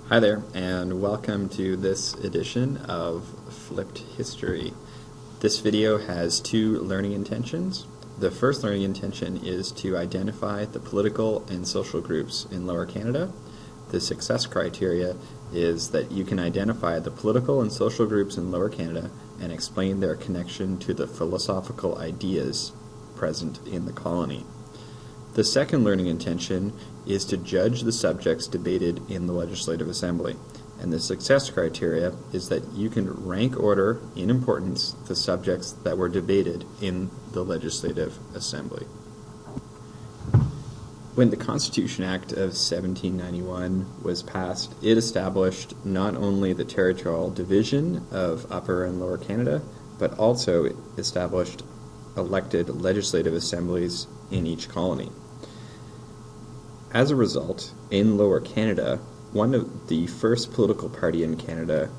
Hi there, and welcome to this edition of Flipped History. This video has two learning intentions. The first learning intention is to identify the political and social groups in Lower Canada. The success criteria is that you can identify the political and social groups in Lower Canada and explain their connection to the philosophical ideas present in the colony. The second learning intention is to judge the subjects debated in the Legislative Assembly, and the success criteria is that you can rank order in importance the subjects that were debated in the Legislative Assembly. When the Constitution Act of 1791 was passed, it established not only the territorial division of Upper and Lower Canada, but also established elected legislative assemblies in each colony. As a result, in Lower Canada, one of the first political party in Canada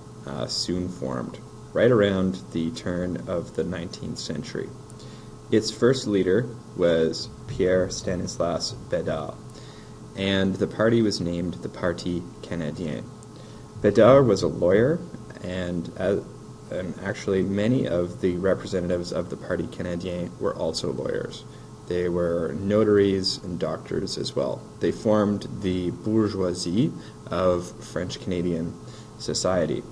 soon formed, right around the turn of the 19th century. Its first leader was Pierre Stanislas Bédard, and the party was named the Parti Canadien. Bédard was a lawyer, and actually many of the representatives of the Parti Canadien were also lawyers. They were notaries and doctors as well. They formed the bourgeoisie of French-Canadian society.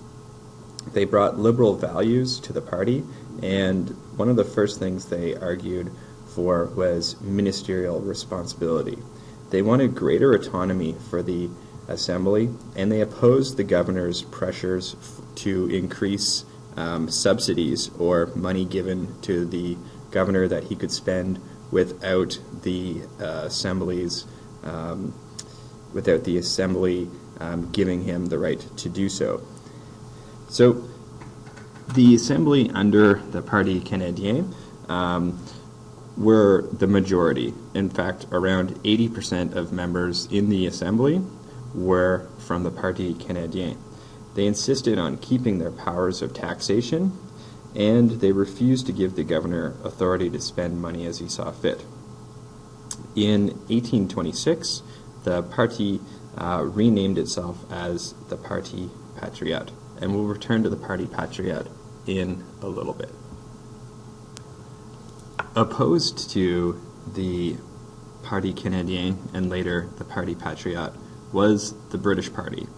They brought liberal values to the party, and one of the first things they argued for was ministerial responsibility. They wanted greater autonomy for the assembly, and they opposed the governor's pressures to increase subsidies or money given to the governor that he could spend without the assembly giving him the right to do so. So the assembly under the Parti Canadien were the majority. In fact, around 80% of members in the assembly were from the Parti Canadien. They insisted on keeping their powers of taxation, and they refused to give the governor authority to spend money as he saw fit. In 1826, the party renamed itself as the Parti Patriote, and we'll return to the Parti Patriote in a little bit. Opposed to the Parti Canadien and later the Parti Patriote was the British Party.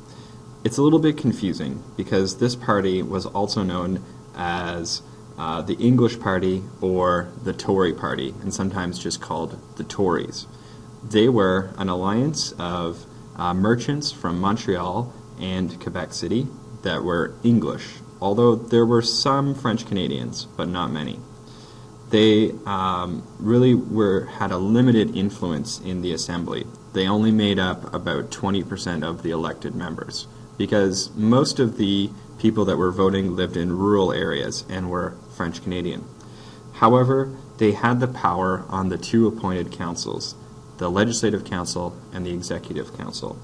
It's a little bit confusing because this party was also known as the English Party or the Tory Party, and sometimes just called the Tories. They were an alliance of merchants from Montreal and Quebec City that were English, although there were some French Canadians, but not many. They really had a limited influence in the assembly. They only made up about 20% of the elected members, because most of the people that were voting lived in rural areas and were French Canadian. However, they had the power on the two appointed councils, the Legislative Council and the Executive Council.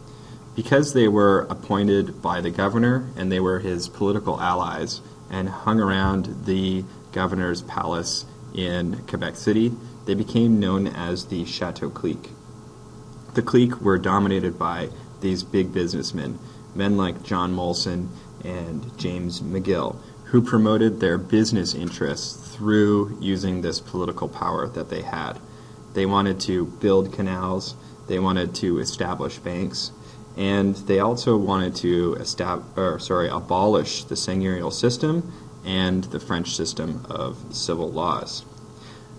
Because they were appointed by the governor and they were his political allies and hung around the governor's palace in Quebec City, they became known as the Chateau Clique. The clique were dominated by these big businessmen, men like John Molson and James McGill, who promoted their business interests through using this political power that they had. They wanted to build canals, they wanted to establish banks, and they also wanted to abolish the seigneurial system and the French system of civil laws.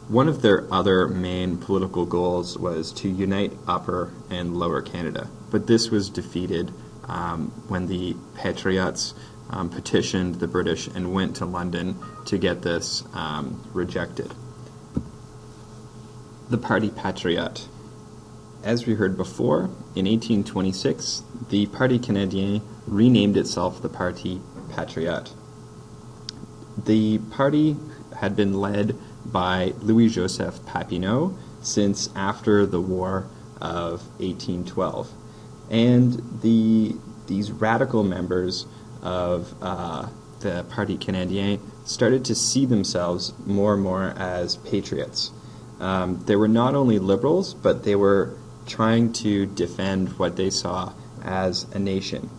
One of their other main political goals was to unite Upper and Lower Canada, but this was defeated when the Patriots petitioned the British and went to London to get this rejected. The Parti Patriote. As we heard before, in 1826, the Parti Canadien renamed itself the Parti Patriote. The party had been led by Louis-Joseph Papineau since after the War of 1812. And these radical members of the Parti Canadien started to see themselves more and more as patriots. They were not only liberals, but they were trying to defend what they saw as a nation.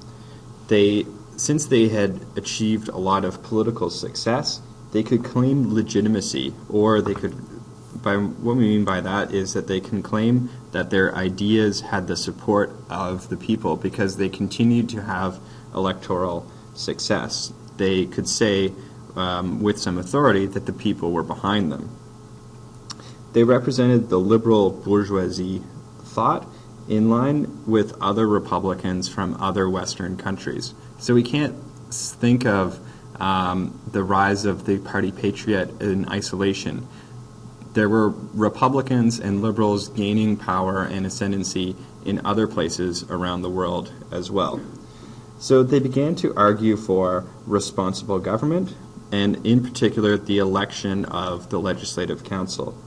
Since they had achieved a lot of political success, they could claim legitimacy, or they could, by what we mean by that is that they can claim that their ideas had the support of the people because they continued to have electoral success. They could say with some authority that the people were behind them. They represented the liberal bourgeoisie thought in line with other Republicans from other Western countries. So we can't think of the rise of the Parti Patriote in isolation. There were Republicans and liberals gaining power and ascendancy in other places around the world as well. So they began to argue for responsible government, and in particular the election of the Legislative Council.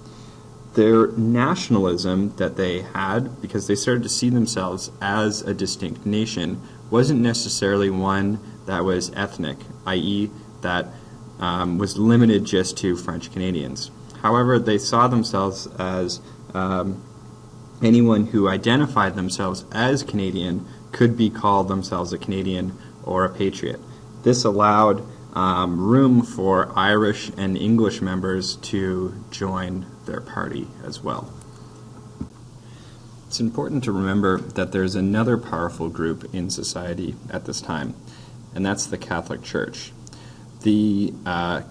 Their nationalism that they had, because they started to see themselves as a distinct nation, wasn't necessarily one that was ethnic, i.e. that was limited just to French Canadians. However, they saw themselves as anyone who identified themselves as Canadian could be called themselves a Canadian or a patriot. This allowed room for Irish and English members to join their party as well. It's important to remember that there's another powerful group in society at this time, and that's the Catholic Church. The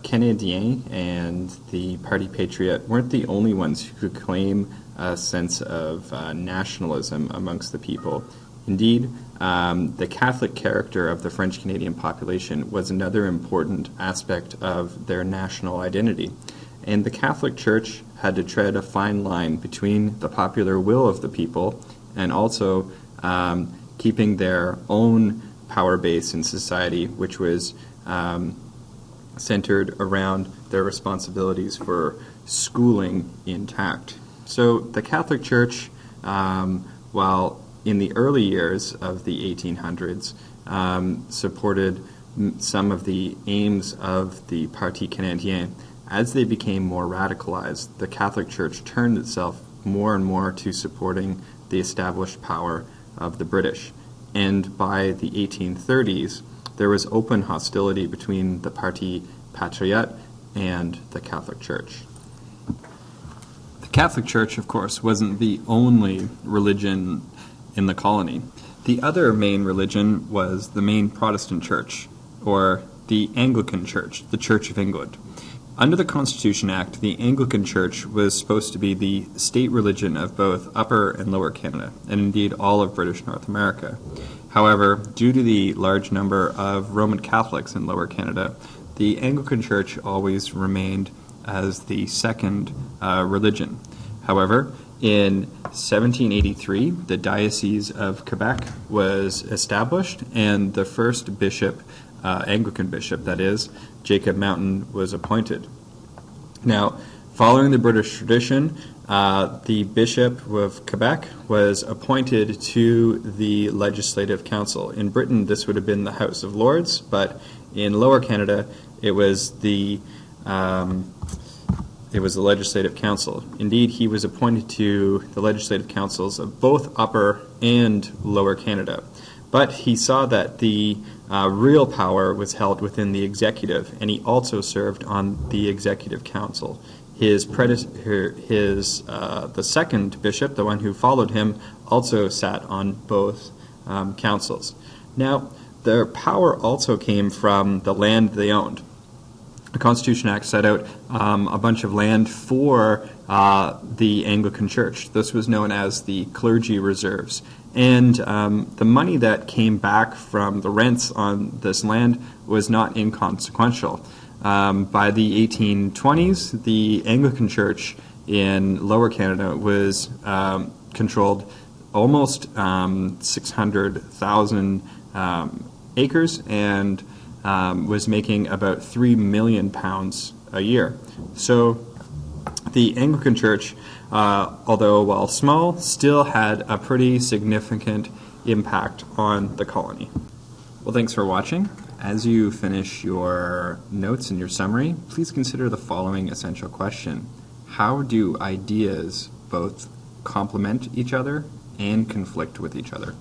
Canadiens and the Parti Patriote weren't the only ones who could claim a sense of nationalism amongst the people. Indeed, the Catholic character of the French Canadian population was another important aspect of their national identity. And the Catholic Church had to tread a fine line between the popular will of the people and also keeping their own power base in society, which was centered around their responsibilities for schooling intact. So the Catholic Church, while in the early years of the 1800s, supported some of the aims of the Parti Canadien. As they became more radicalized, the Catholic Church turned itself more and more to supporting the established power of the British. And by the 1830s, there was open hostility between the Parti Patriote and the Catholic Church. The Catholic Church, of course, wasn't the only religion in the colony. The other main religion was the main Protestant church, or the Anglican Church, the Church of England. Under the Constitution Act, the Anglican Church was supposed to be the state religion of both Upper and Lower Canada, and indeed all of British North America. However, due to the large number of Roman Catholics in Lower Canada, the Anglican Church always remained as the second religion. However, in 1783, the Diocese of Quebec was established, and the first bishop, Anglican bishop that is, Jacob Mountain, was appointed. Now, following the British tradition, the Bishop of Quebec was appointed to the Legislative Council. In Britain, this would have been the House of Lords, but in Lower Canada, it was the Legislative Council. Indeed, he was appointed to the Legislative Councils of both Upper and Lower Canada. But he saw that the real power was held within the executive, and he also served on the Executive Council. The second bishop, the one who followed him, also sat on both councils. Now, their power also came from the land they owned. The Constitution Act set out a bunch of land for the Anglican Church. This was known as the clergy reserves. And the money that came back from the rents on this land was not inconsequential. By the 1820s, the Anglican Church in Lower Canada was controlled almost 600,000 acres and was making about £3 million a year. So the Anglican Church, although while small, still had a pretty significant impact on the colony. Well, thanks for watching. As you finish your notes and your summary, please consider the following essential question. How do ideas both complement each other and conflict with each other?